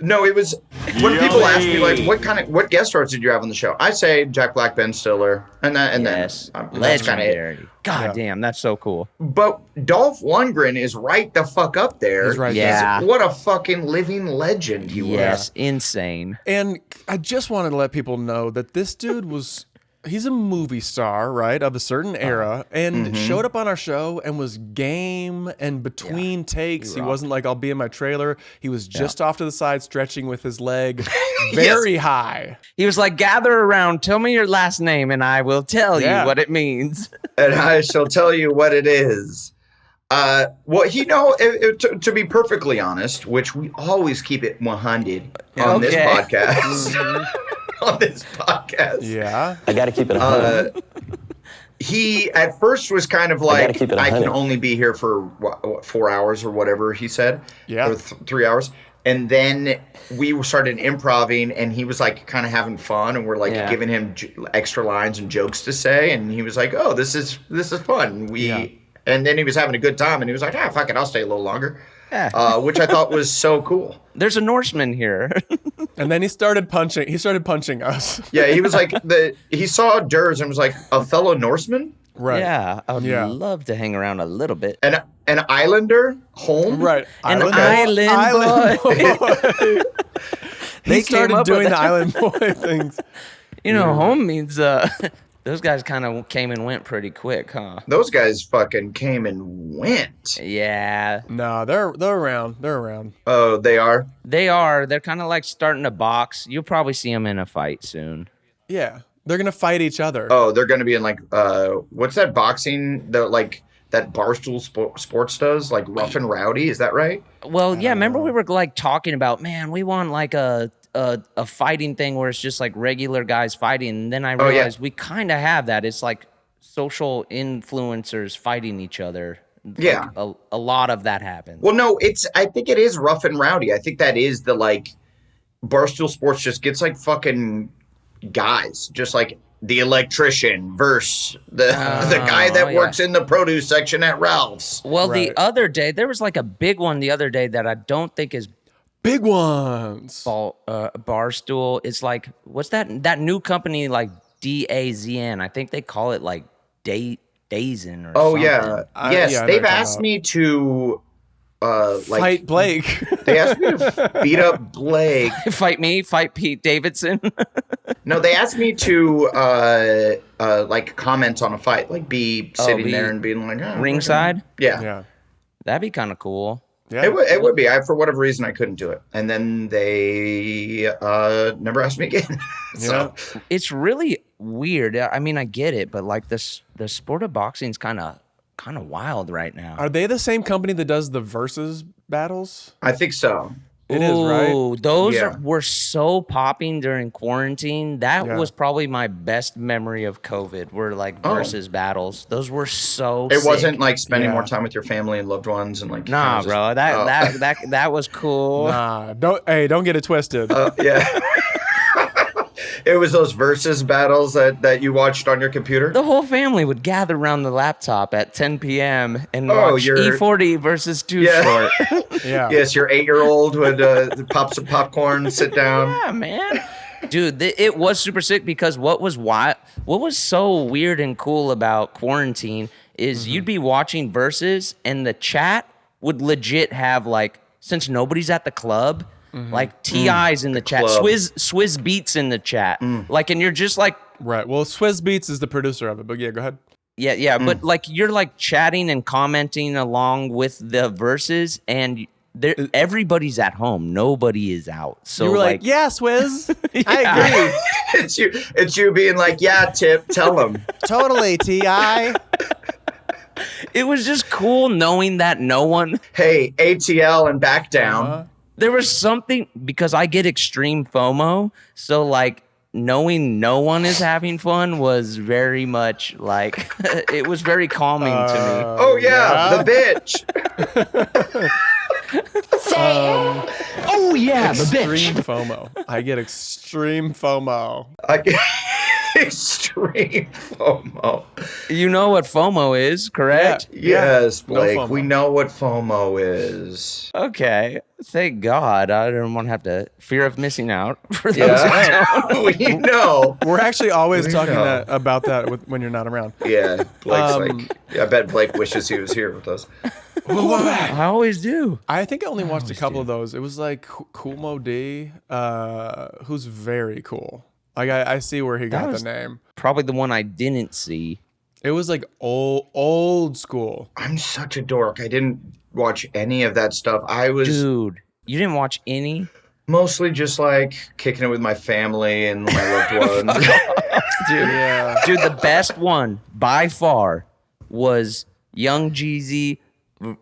No, it was when people ask me like what guest stars did you have on the show? I say Jack Black, Ben Stiller, and then that's kind of legendary. God damn, that's so cool. But Dolph Lundgren is right the fuck up there. He's right there. What a fucking living legend he was. Yes, insane. And I just wanted to let people know that this dude was. He's a movie star, right, of a certain era, and showed up on our show and was game and between takes. He wasn't like, I'll be in my trailer. He was just off to the side, stretching with his leg very high. He was like, gather around, tell me your last name, and I will tell you what it means. And I shall tell you what it is. Well, to be perfectly honest, which we always keep it 100 on this podcast. On this podcast. Yeah. I got to keep it 100. He at first was kind of like, I can only be here for 4 hours or whatever he said. Yeah. Or 3 hours. And then we started improvising, and he was like kind of having fun, and we're like giving him extra lines and jokes to say, and he was like, "Oh, this is fun." And then he was having a good time, and he was like, "Fuck it, I'll stay a little longer," which I thought was so cool. There's a Norseman here. And then he started punching. He started punching us. Yeah, he was like he saw Durs and was like, "A fellow Norseman." Right. Yeah, I would love to hang around a little bit. An Islander, Holm. Right. An island boy. He started doing the island boy things. You know, Holm means those guys kind of came and went pretty quick, huh? Those guys fucking came and went. Yeah. No, they're around. They're around. Oh, they are? They are. They're kind of like starting to box. You'll probably see them in a fight soon. Yeah. They're going to fight each other. Oh, they're going to be in like, what's that boxing, that Barstool Sports does? Like Rough and Rowdy, is that right? Well, yeah, remember we were like talking about, man, we want like a fighting thing where it's just like regular guys fighting. And then I realized we kind of have that. It's like social influencers fighting each other. Yeah. Like a lot of that happens. Well, no, I think it is Rough and Rowdy. I think that is the like, Barstool Sports just gets like fucking guys, just like the electrician versus the guy that works in the produce section at Ralph's. Well, the other day, there was like a big one the other day that I don't think is big ones. Barstool. It's like, what's that new company like DAZN? I think they call it like Dazn or something. Yeah. Yes, they've asked me to fight Blake. They asked me to beat up Blake. Fight me, fight Pete Davidson. No, they asked me to like comment on a fight, like be sitting there and being like ringside. Yeah, that'd be kind of cool. Yeah, it would be. For whatever reason, I couldn't do it, and then they never asked me again. So it's really weird. I mean, I get it, but like the sport of boxing's kind of wild right now. Are they the same company that does the Verzuz battles? I think so. It is, right? Those were so popping during quarantine. That was probably my best memory of COVID, were like Verzuz battles. Those were so It sick. wasn't like spending more time with your family and loved ones and like bro. That was cool. Nah, don't get it twisted. Yeah. It was those Verzuz battles that you watched on your computer? The whole family would gather around the laptop at 10 p.m. and watch E40 versus Too Short. Yeah. Yes, your 8-year-old would pop some popcorn, sit down. Yeah, man. Dude, it was super sick because what was so weird and cool about quarantine is you'd be watching Verzuz and the chat would legit have like, since nobody's at the club, like T.I.'s in the chat, Swizz Beats in the chat, like, and you're just like, right. Well, Swizz Beats is the producer of it, but yeah, go ahead. Yeah, but like you're like chatting and commenting along with the verses, and everybody's at home, nobody is out. So you were like, yeah, Swizz, I agree. It's you being like, yeah, Tip, tell them. Totally, T.I. It was just cool knowing that no one. Hey, ATL and back down. There was something, because I get extreme FOMO, so like knowing no one is having fun was very much like it was very calming to me. Oh yeah, the bitch. Oh yeah, the bitch. Extreme FOMO. I get extreme FOMO. I get extreme FOMO. You know what FOMO is, correct? Yes, Blake. No FOMO. We know what FOMO is. Okay. Thank God. I don't want to have to fear of missing out for those who don't. We know. We're actually always We talking know. about that when you're not around. Yeah, Blake's I bet Blake wishes he was here with us. I always do. I think I only watched a couple of those. It was like Cool Mo D, who's very cool. Like I see where he got the name. Probably the one I didn't see. It was like old school. I'm such a dork. I didn't watch any of that stuff. I was Dude, you didn't watch any? mostly just like kicking it with my family and my loved ones. Dude, the best one by far was Young Jeezy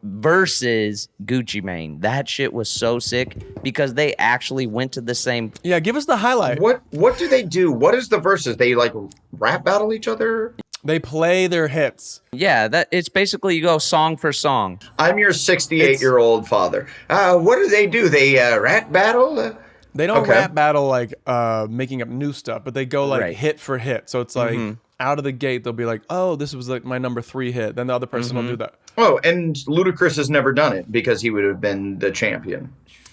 versus Gucci Mane. That shit was so sick because they actually went to the same. Yeah, give us the highlight. What do they do? What is the verses? They like rap battle each other? They play their hits. Yeah, that it's basically you go song for song. I'm your 68-year-old father. What do? They rap battle? They don't Okay. rap battle like making up new stuff, but they go like Right. hit for hit. So it's like out of the gate, they'll be like, "Oh, this was like my number 3 hit." Then the other person will do that. Oh, and Ludacris has never done it because he would have been the champion.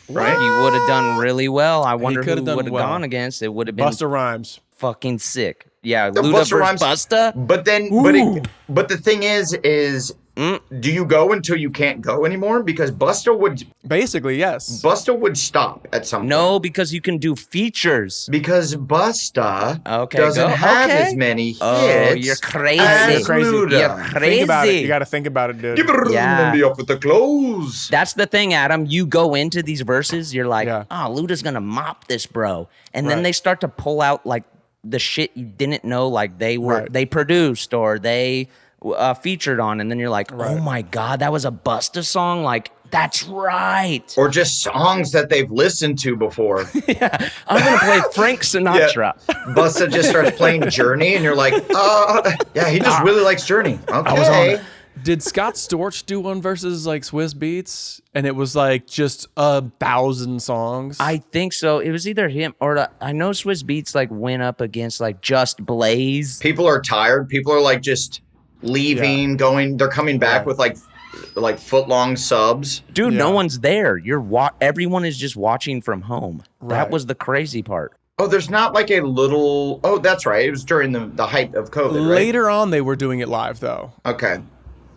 Right? He would have done really well. I wonder who could have done would have well. gone against. It would have been Busta Rhymes. fucking sick. Yeah, The Luda Busta versus Rhymes- Busta. But then, but the thing is, do you go until you can't go anymore? Because Busta Basically, yes. would stop at some point. No, because you can do features. Because Busta Okay, doesn't go. have Okay. as many hits. Oh, you're crazy. as Crazy. Luda. You're crazy. Think about it. You got to think about it, dude. Yeah. Be up with the clothes. That's the thing, Adam. You go into these verses, you're like, Yeah. oh, Luda's gonna mop this, bro. And then Right. they start to pull out like the shit you didn't know, like they Right. they produced or they featured on, and then you're like, oh my god, that was a Busta song. Like that's right. Or just songs that they've listened to before. I'm gonna play Frank Sinatra. Busta just starts playing Journey, and you're like, yeah, he just really likes Journey. Okay. I was on it. Did Scott Storch do one versus like Swiss Beats? And it was like just 1,000 songs. I think so. It was either him or I know Swiss Beats like went up against like Just Blaze. People are tired. People are like just leaving, going. They're coming back with like foot-long subs. Dude, Yeah. no one's there. Everyone is just watching from home. That Right. was the crazy part. Oh, there's not like a little. Oh, that's right. It was during the height of COVID. Right? Later on, they were doing it live though. Okay.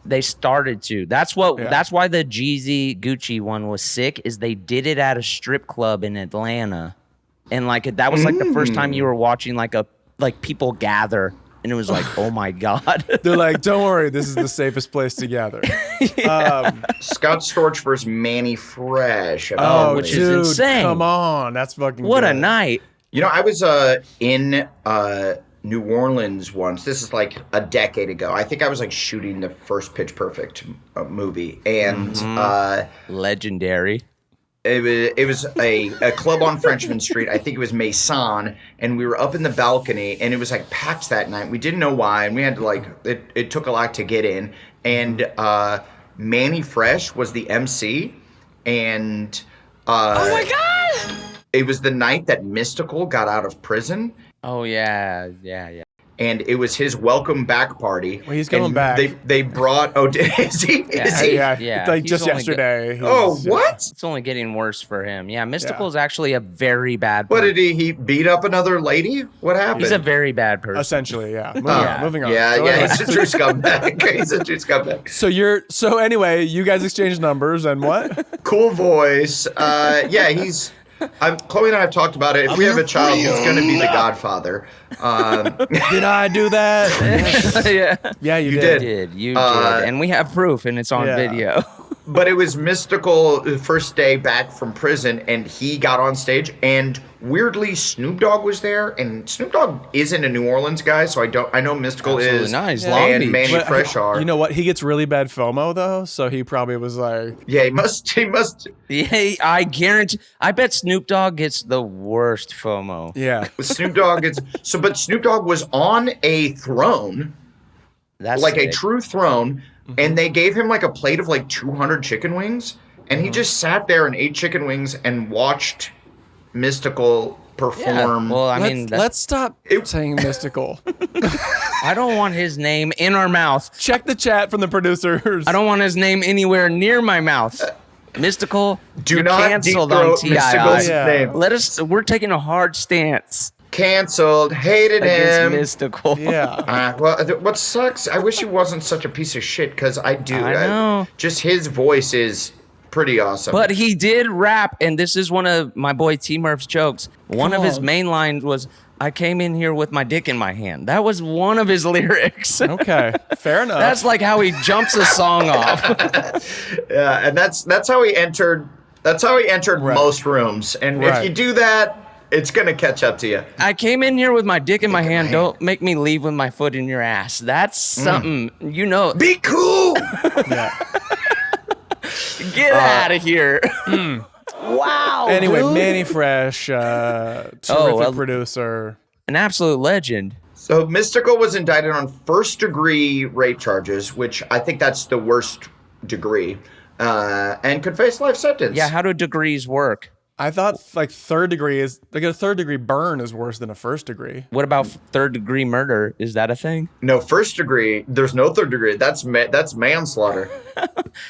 They started to. That's what. Yeah. That's why the Jeezy Gucci one was sick. Is they did it at a strip club in Atlanta, and like that was like the first time you were watching like people gather, and it was like, oh my god. They're like, "Don't worry, this is the safest place to gather." Scott Storch versus Manny Fresh. Oh, which is dude, insane. come on, that's fucking. What a good. night. You know, I was in New Orleans once. This is like a decade ago. I think I was like shooting the first Pitch Perfect movie, and Legendary. it was a club on Frenchman Street. I think it was Maison, and we were up in the balcony, and it was like packed that night. We didn't know why, and we had to like it took a lot to get in. And Manny Fresh was the MC, and oh my god! It was the night that Mystical got out of prison. Oh yeah. And it was his welcome back party. Well, he's coming And back. They brought. Oh, is he? Is he? Yeah, like he's just only yesterday. Oh, he's- what? It's only getting worse for him. Yeah, Mystical is actually a very bad What person. did he beat up another lady? What happened? He's a very bad person. Essentially, yeah. Yeah. Moving on. Yeah, So yeah, anyway. he's a true scumbag. He's a true scumbag. So anyway, you guys exchanged numbers and what? Cool voice. Yeah, he's. Chloe and I have talked about it. If we have a child, he's going to be the godfather. Did I do that? yeah. Yeah, you You did. You did. And we have proof, and it's on Yeah. video. But it was Mystical the first day back from prison, and he got on stage and weirdly, Snoop Dogg was there, and Snoop Dogg isn't a New Orleans guy, so I know Mystical Absolutely is, nice. and Manny Fresh are. You know what? He gets really bad FOMO though, so he probably was like, yeah, he must. Yeah, I guarantee. I bet Snoop Dogg gets the worst FOMO. yeah. Snoop Dogg is but Snoop Dogg was on a throne, That's like sick. a true throne, and they gave him like a plate of like 200 chicken wings, and he just sat there and ate chicken wings and watched Mystical perform. Yeah, well, I mean, Let's stop saying Mystical. I don't want his name in our mouth. Check the chat from the producers. I don't want his name anywhere near my mouth. Mystical, Do you're not canceled deep on throat TII. Mystical's Yeah. name. We're taking a hard stance Canceled. Hated against him. Mystical. Yeah. What sucks? I wish he wasn't such a piece of shit, because I do. I know. Just his voice is pretty awesome. But he did rap, and this is one of my boy T Murph's jokes. One of his main lines was, "I came in here with my dick in my hand." That was one of his lyrics. Okay. Fair enough. That's like how he jumps a song off. yeah, and that's how he entered. That's how he entered most rooms. And if Right. you do that, it's gonna catch up to you. I came in here with my dick in my hand. Don't make me leave with my foot in your ass. That's something, you know. Be cool. yeah. Get out of here. Wow. Anyway, dude. Manny Fresh, terrific producer. An absolute legend. So Mystical was indicted on first-degree rape charges, which I think that's the worst degree, and could face life sentence. Yeah, how do degrees work? I thought like third degree is like a third degree burn is worse than a first degree. What about third degree murder? Is that a thing? No, first degree. There's no third degree. That's manslaughter.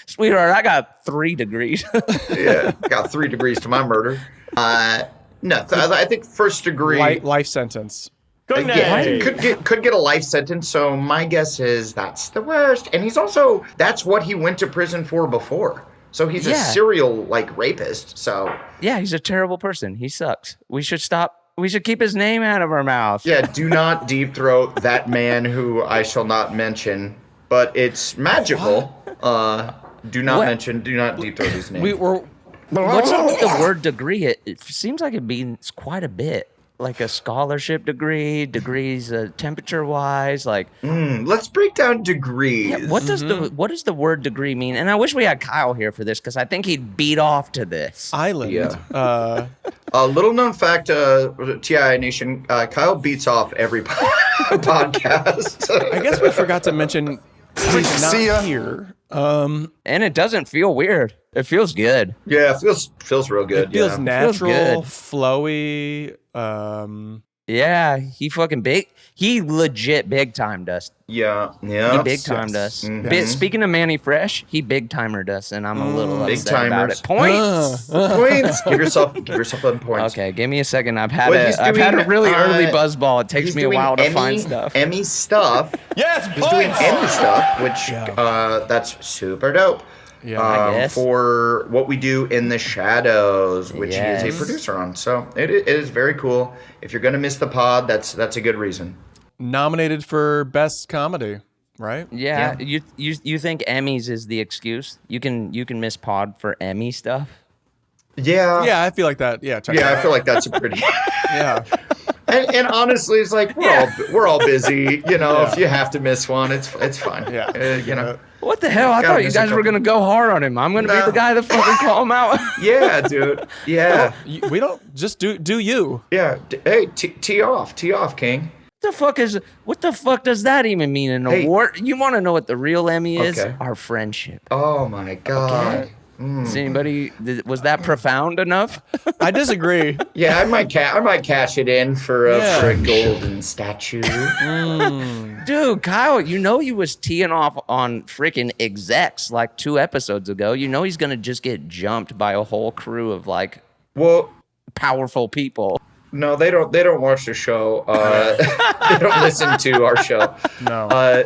Sweetheart, I got 3 degrees. Yeah, got 3 degrees to my murder. No, I think first degree. Life sentence. Yeah, could get a life sentence. So my guess is that's the worst. And that's what he went to prison for before. So he's a serial rapist. So Yeah, he's a terrible person. He sucks. We should stop. We should keep his name out of our mouth. yeah, do not deep throat that man who I shall not mention, but it's magical. Do not deep throat his name. What's up with the word degree? It seems like it means quite a bit. Like a scholarship degree, degrees temperature-wise, like. Let's break down degrees. Yeah, what does the word degree mean? And I wish we had Kyle here for this because I think he'd beat off to this. Island. Yeah. A little known fact, TII Nation, Kyle beats off every podcast. I guess we forgot to mention he's not here. And it doesn't feel weird. It feels good. Yeah, it feels real good. It feels natural, good. flowy. Yeah, he legit big timed us. Yeah. He big timed us. Speaking of Manny Fresh, he big timered us, and I'm a little upset about it. Points. Points. Give yourself a point. Okay, give me a second. I've had a really early buzzball. It takes me a while to find stuff. Emmy stuff. Yes, he's doing Emmy stuff, which that's super dope. Yeah, I guess. For what we do in the shadows, which he is a producer on. So it is very cool. If you're gonna miss the pod, that's a good reason. Nominated for best comedy, right? Yeah. You think Emmys is the excuse? You can miss pod for Emmy stuff. Yeah. Yeah, I feel like that. Yeah. I feel like that's a pretty. Yeah. And honestly, it's like we're all busy. You know, if you have to miss one, it's fine. Yeah. You know. What the hell? I thought you guys were gonna go hard on him. I'm gonna be the guy that fucking call him out. Yeah, dude. Yeah. We don't just do you. Yeah. Hey, tee off, King. What the fuck does that even mean? An award? You want to know what the real Emmy is? Okay. Our friendship. Oh my God. Okay. Is anybody? Was that profound enough? I disagree. Yeah, I might cash it in for a golden statue. Dude, Kyle, you was teeing off on freaking execs like 2 episodes ago. You know he's gonna just get jumped by a whole crew of powerful people. No, they don't watch the show. They don't listen to our show. No.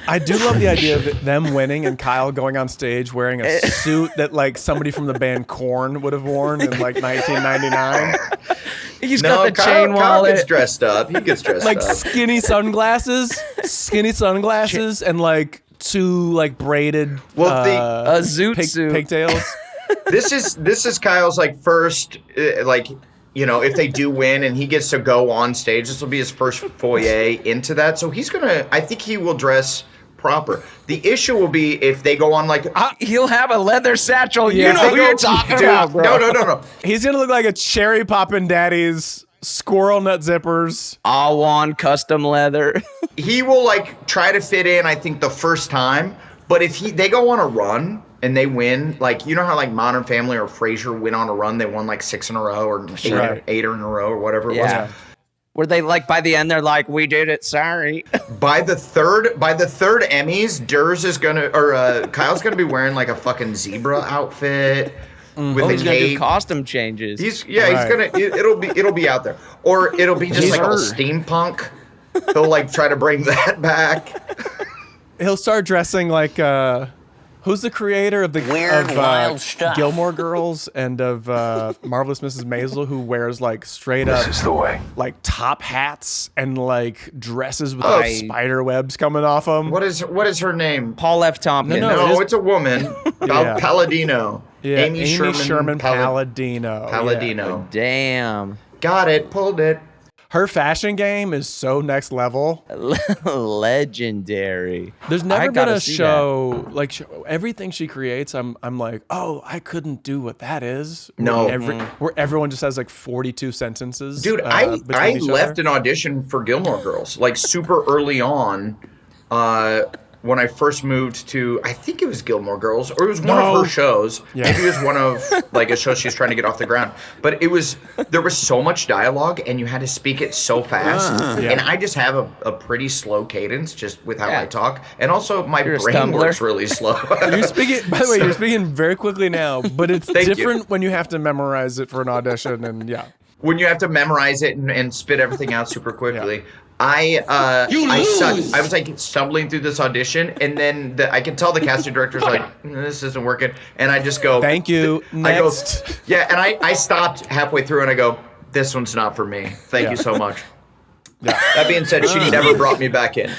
I do love the idea of them winning and Kyle going on stage wearing a suit that somebody from the band Horne would have worn in 1999. He's got the chain wallet. Kyle gets dressed up. He gets dressed up. Skinny sunglasses, and 2 braided a zoot suit pigtails. This is Kyle's like first like, you know, if they do win and he gets to go on stage, this will be his first foyer into that. So I think he will dress proper. The issue will be if they go on like he'll have a leather satchel. You know who you're talking about, bro. No. He's gonna look like a cherry poppin' daddy's squirrel nut zippers. All on custom leather. He will like try to fit in, I think, the first time. But if they go on a run and they win, like, you know how like Modern Family or Frasier went on a run, they won like 6 in a row or eight in a row or whatever it was. Where they like by the end they're like, we did it, sorry. By the third Emmys, Kyle's gonna be wearing like a fucking zebra outfit with a he's gonna cape. do costume changes. He's gonna it'll be out there, or it'll be just like all steampunk. He'll like try to bring that back. He'll start dressing like who's the creator of the wild stuff. Gilmore Girls and of Marvelous Mrs. Maisel, who wears like straight up This is the way. like top hats and like dresses with like spider webs coming off them. What is her name? Paul F. Tompkins. No, it's a woman. Palladino. Yeah, Amy Sherman Palladino. Palladino. Yeah. Damn. Got it. Pulled it. Her fashion game is so next level. Legendary. There's never been a show like everything she creates. I'm like, oh, I couldn't do what that is. No, where everyone just has like 42 sentences. Dude, I left an audition for Gilmore Girls like super early on. When I first moved to, I think it was Gilmore Girls, or it was one of her shows. Yeah. Maybe it was one of like a show she's trying to get off the ground. But there was so much dialogue, and you had to speak it so fast. And I just have a pretty slow cadence just with how I talk, and also my brain works really slow. You're speaking. By the way, you're speaking very quickly now, but it's different when you have to memorize it for an audition, and when you have to memorize it and spit everything out super quickly. I sucked. I was like stumbling through this audition, and then I can tell the casting director's like, this isn't working, and I just go, thank you. Next. And I stopped halfway through, and I go, this one's not for me. Thank you so much. That being said, she never brought me back in.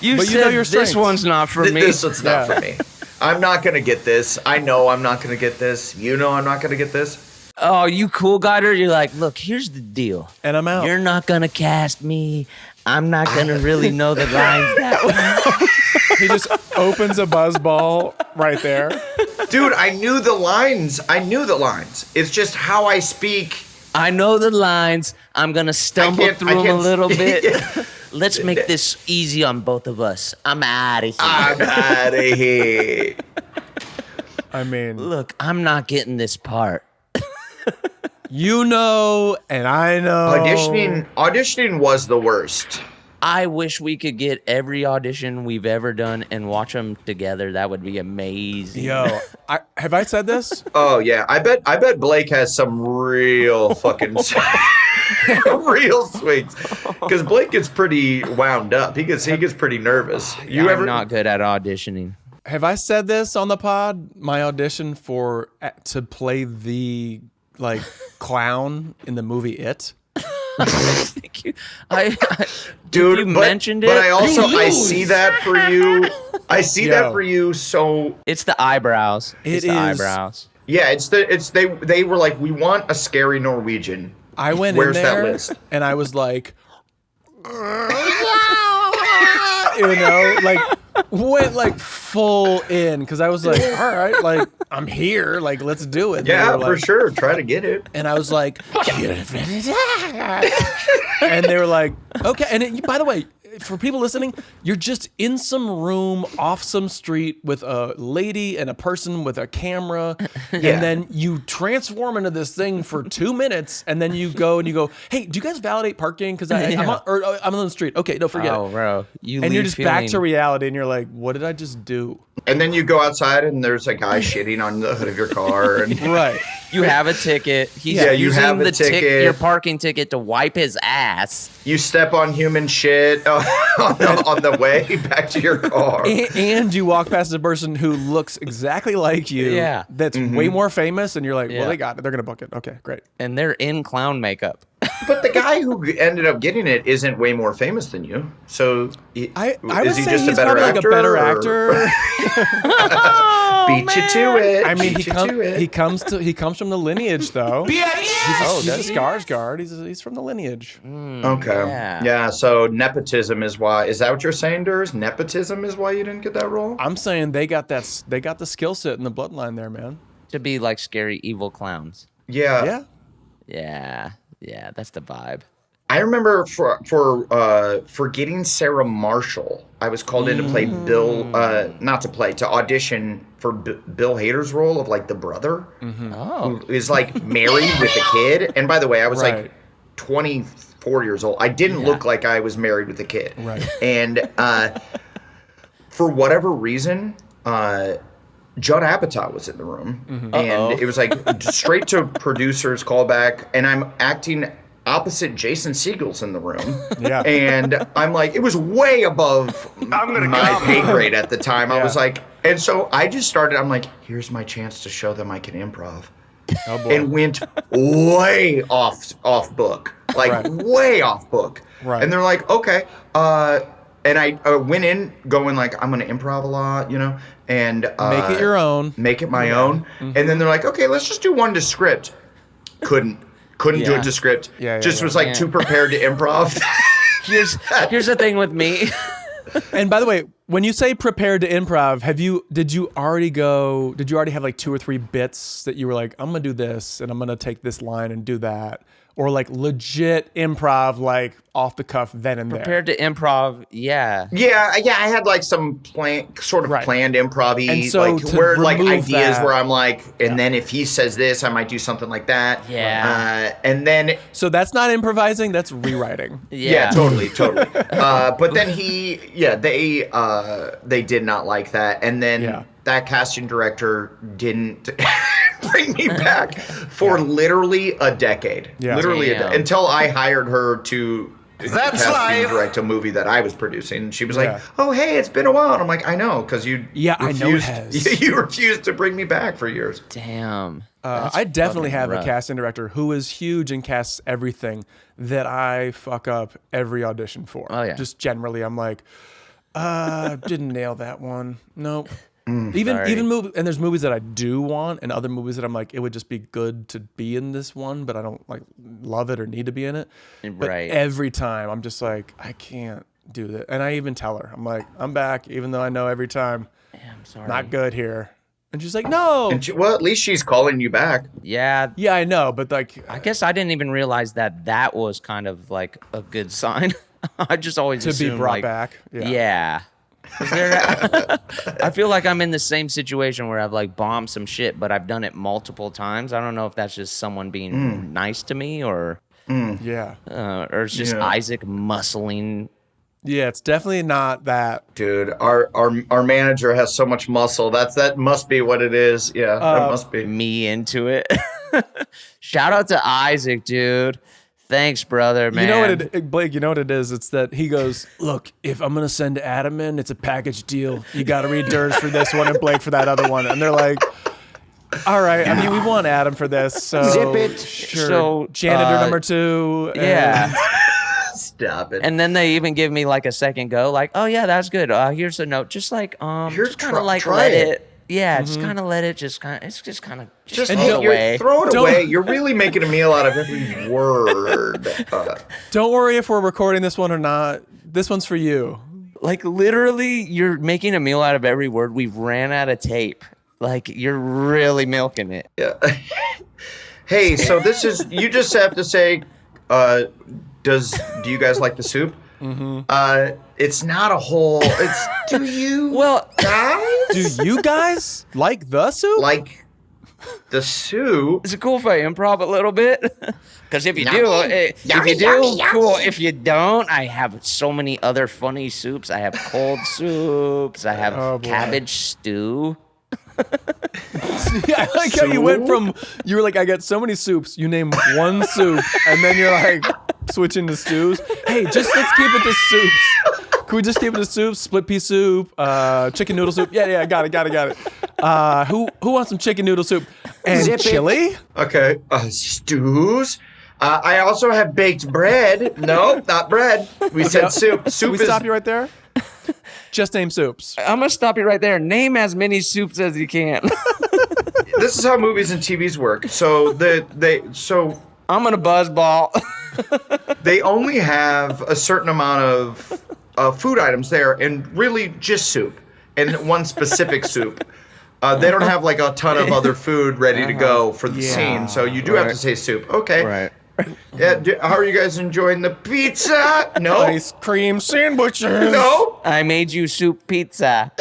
You said this one's not for me. This one's not for me. I'm not gonna get this. I know I'm not gonna get this. You know I'm not gonna get this. Oh, you cool guider? You're like, look, here's the deal. And I'm out. You're not going to cast me. I'm not going to really know the lines that well. He just opens a buzzball right there. Dude, I knew the lines. It's just how I speak. I know the lines. I'm going to stumble through them a little bit. Let's make this easy on both of us. I'm out of here. I mean, look, I'm not getting this part. You know, and I know. Auditioning was the worst. I wish we could get every audition we've ever done and watch them together. That would be amazing. Yo, have I said this? Oh yeah, I bet Blake has some real fucking real swings, because Blake gets pretty wound up. He gets pretty nervous. I'm not good at auditioning. Have I said this on the pod? My audition to play the clown in the movie It. Thank you. Dude, you mentioned it. But I see that for you. I see that for you. So it's the eyebrows. It's the eyebrows. Yeah, they were like, we want a scary Norwegian. I went Where's in there that list? And I was like, you know, went full in, because I was like, all right, I'm here, let's do it. Yeah, for sure. Try to get it. And I was like, and they were like, okay. And by the way, for people listening, you're just in some room off some street with a lady and a person with a camera, and then you transform into this thing for 2 minutes, and then you go, hey, do you guys validate parking? Because I'm on the street. Okay, no, forget it. Oh, bro. You're just back to reality, and you're like, what did I just do? And then you go outside, and there's a guy shitting on the hood of your car. And right. You have a ticket. He's using the ticket, your parking ticket, to wipe his ass. You step on human shit on the way back to your car. And you walk past a person who looks exactly like you. Yeah. That's way more famous, and you're like, well, they got it. They're going to book it. Okay, great. And they're in clown makeup. But the guy who ended up getting it isn't way more famous than you. So I would is he say just he's a better probably actor? Like a better actor. Beat you to it. I mean, Beat you to it. he comes from the lineage, though. He's a Skarsgård. He's from the lineage. Okay. Yeah. So nepotism is why. Is that what you're saying, Durs? Nepotism is why you didn't get that role? I'm saying they got the skill set in the bloodline there, man. To be like scary evil clowns. Yeah. Yeah, that's the vibe. I remember for getting Sarah Marshall, I was called in to play Bill, to audition for Bill Hader's role of like the brother, who is like married with a kid. And by the way, I was like 24 years old. I didn't look like I was married with a kid. Right. And for whatever reason, Judd Apatow was in the room, and it was like straight to producer's callback, and I'm acting opposite Jason Segel's in the room. Yeah. And I'm like, it was way above my pay grade at the time. I was like, and so I just started, I'm like, here's my chance to show them I can improv. Oh boy. And went way off book. Like way off book. Right. And they're like, okay. And I went in going like, I'm going to improv a lot, you know, and make it your own. Make it my own. Mm-hmm. And then they're like, okay, let's just do one to script. Couldn't do it to script. Was like too prepared to improv. Here's the thing with me. And by the way, when you say prepared to improv, did you already have like 2 or 3 bits that you were like, I'm gonna do this and I'm gonna take this line and do that? Or like legit improv, like off the cuff then and there? Prepared to improv, yeah. Yeah, I had like some planned improv-y, and so like where like ideas that, where I'm like, and then if he says this, I might do something like that. Yeah. And then so that's not improvising, that's rewriting. Yeah, totally. But then they did not like that, and then that casting director didn't bring me back for literally a decade. Yeah. Literally until I hired her to cast and direct a movie that I was producing. And she was like, oh, hey, it's been a while. And I'm like, I know, because I know it has. You refused to bring me back for years. Damn. I definitely have a casting director who is huge and casts everything that I fuck up every audition for. Oh, yeah. Just generally, I'm like, didn't nail that one. Nope. Even movies, and there's movies that I do want, and other movies that I'm like, it would just be good to be in this one, but I don't like love it or need to be in it. But every time I'm just like, I can't do that, and I even tell her, I'm like, I'm back, even though I know every time, I'm sorry, not good here. And she's like, no. And well, at least she's calling you back. Yeah, I know, but like, I guess I didn't even realize that was kind of like a good sign. I just always to be brought back. Yeah. I feel like I'm in the same situation where I've like bombed some shit, but I've done it multiple times. I don't know if that's just someone being nice to me or or it's just Isaac muscling. Yeah, it's definitely not that. Dude, our manager has so much muscle. That must be what it is. Yeah, that must be me into it. Shout out to Isaac, dude. Thanks, brother, man. You know what Blake, you know what it is? It's that he goes, look, if I'm going to send Adam in, it's a package deal. You got to read Durs for this one and Blake for that other one. And they're like, all right. I mean, we want Adam for this. So zip it. Sure. So janitor number 2. Yeah. Stop it. And then they even give me like a second go. Like, oh, yeah, that's good. Here's a note. Just like, just kind of like let it. Yeah, just kind of let it just kind of throw it away. Throw it away. You're really making a meal out of every word. Don't worry if we're recording this one or not. This one's for you. Like literally, you're making a meal out of every word. We've ran out of tape. Like you're really milking it. Yeah. Hey, so this is you just have to say, do you guys like the soup? Mm-hmm. It's not a whole. It's do you? Well, guys? Do you guys like the soup? Like the soup? Is it cool if I improv a little bit? Because if you do, cool. If you don't, I have so many other funny soups. I have cold soups. I have cabbage stew. I like how you went from you were like, I got so many soups. You name one soup, and then you're like switching to stews. Hey, let's keep it to soups. Can we just keep it to soup? Split pea soup, chicken noodle soup. Yeah, got it. Who wants some chicken noodle soup and chili? Okay, stews. I also have baked bread. No, not bread. We said soup. Soup. Can we stop you right there? Just name soups. I'm gonna stop you right there. Name as many soups as you can. This is how movies and TVs work. So I'm gonna buzzball. they only have a certain amount of food items there, and really just soup, and one specific soup. They don't have like a ton of other food ready to go for the scene, so you do have to say soup. Okay. Right. Yeah. How are you guys enjoying the pizza? No. Ice cream sandwiches. No. I made you soup pizza.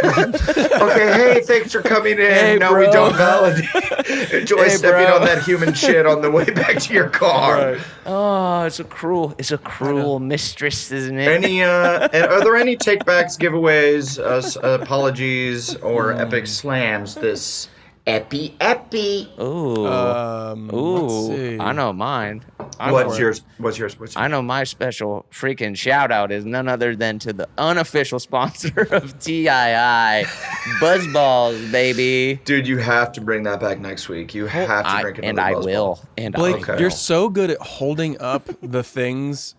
Okay, hey, thanks for coming in. Hey, no, bro. we don't validate. Enjoy stepping on that human shit on the way back to your car. Right. Oh, it's a cruel mistress, isn't it? Are there any takebacks, giveaways, apologies, or epic slams this epi? Ooh. Let's see. I know mine. What's yours? I know my special freaking shout out is none other than to the unofficial sponsor of TII, Buzzballs, baby. Dude, you have to bring that back next week. You have to drink it. And I will. And Blake, I will. you're so good at holding up the things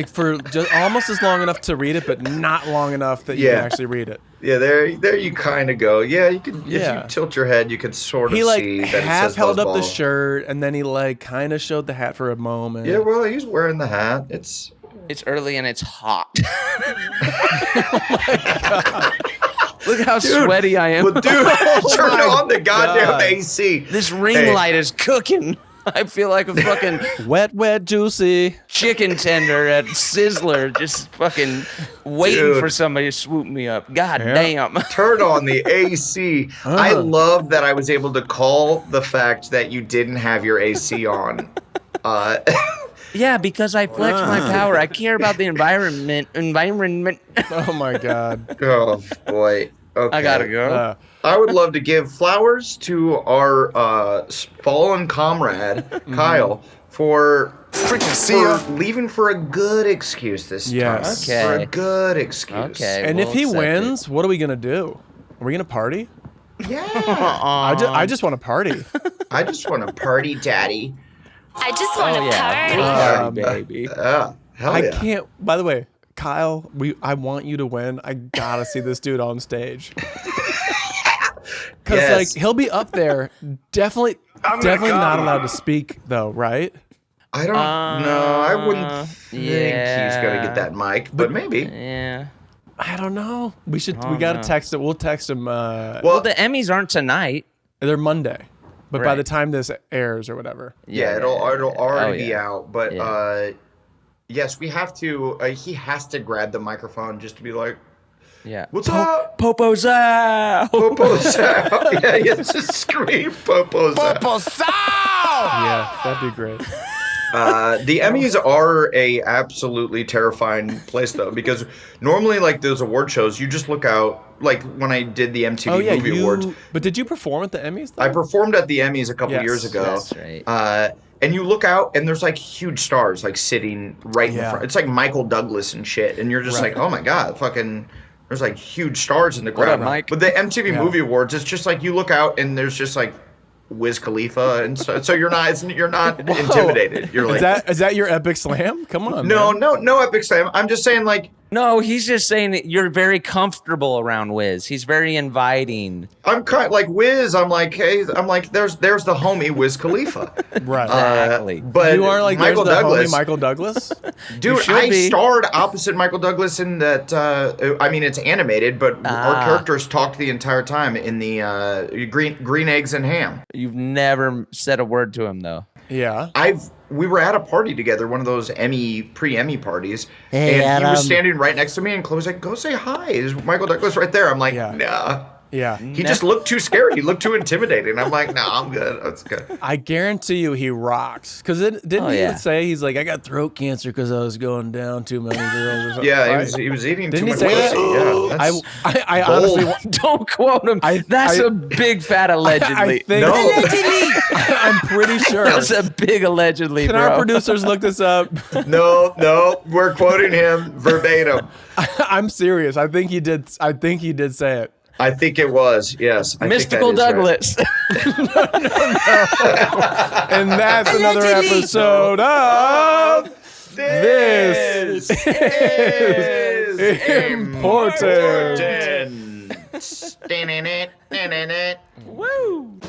for almost as long enough to read it, but not long enough that you can actually read it. Yeah, there you kind of go. Yeah, you can. If you tilt your head, you could sort of see that it says half held up the Buzzballs. shirt, and then he kind of showed the hat for a moment. Yeah, well, he's wearing the hat. It's early and it's hot. Look how sweaty I am. Well, dude, turn on the goddamn AC. This ring light is cooking. I feel like a fucking wet, juicy chicken tender at Sizzler, just fucking waiting for somebody to swoop me up. God damn. Turn on the AC. I love that I was able to call the fact that you didn't have your AC on. Yeah, because I flex my power. I care about the environment. Oh my God. Oh boy. Okay. I gotta go. I would love to give flowers to our fallen comrade, Kyle, for leaving for a good excuse this time. Okay. For a good excuse. Okay. And if he wins, what are we going to do? Are we going to party? Yeah. I just want to party. I just want to party, daddy. I just want to party. Baby. Hell yeah. I can't. By the way, Kyle, I want you to win. I gotta see this dude on stage. Because he'll be up there, definitely not allowed to speak though, right? I don't know. I wouldn't think he's gonna get that mic, but maybe. Yeah. I don't know. We gotta text it. We'll text him. Well, the Emmys aren't tonight. They're Monday, but by the time this airs or whatever, it'll already be out. But yes, we have to. He has to grab the microphone just to be like, yeah. What's up? Popo's out. Popo's out. Yeah, he has to scream Popo's out. Popo's out! Yeah, that'd be great. The Emmys are a absolutely terrifying place though, because normally like those award shows, you just look out. Like when I did the MTV Movie Awards. But did you perform at the Emmys though? I performed at the Emmys a couple years ago. That's right. And you look out, and there's like huge stars like sitting right in front. It's like Michael Douglas and shit, and you're just like, oh my god, fucking. There's like huge stars in the crowd. What up, Mike? But the MTV Movie Awards, it's just like you look out, and there's just like Wiz Khalifa, and so you're not intimidated. You're like, is that your epic slam? Come on. No epic slam. I'm just saying like. No, he's just saying that you're very comfortable around Wiz. He's very inviting. I'm kind of like Wiz. I'm like, hey, there's the homie Wiz Khalifa. Right. Exactly. But you are like Michael there's the Douglas. homie Michael Douglas. Dude, I starred opposite Michael Douglas in that. I mean, it's animated, but our characters talked the entire time in the green eggs and ham. You've never said a word to him though. Yeah. We were at a party together, one of those pre-Emmy parties, Hey, and he was Adam. standing right next to me, and Chloe was like, "Go say hi." Is Michael Douglas right there? I'm like, nah. Yeah. He just looked too scary. He looked too intimidating. I'm like, nah, I'm good. That's good. I guarantee you he rocks. Because didn't he say, he's like, I got throat cancer because I was going down too many girls or something. Yeah, right? he was eating Didn't too he much say pussy. that? Yeah, I honestly Don't quote him. That's a big fat allegedly. I think Allegedly. I'm pretty sure. That's a big allegedly, Can bro. our producers look this up? No, we're quoting him verbatim. I'm serious. I think he did say it. I think it was, yes. Mystical Douglas. And that's another episode of This is important. Woo!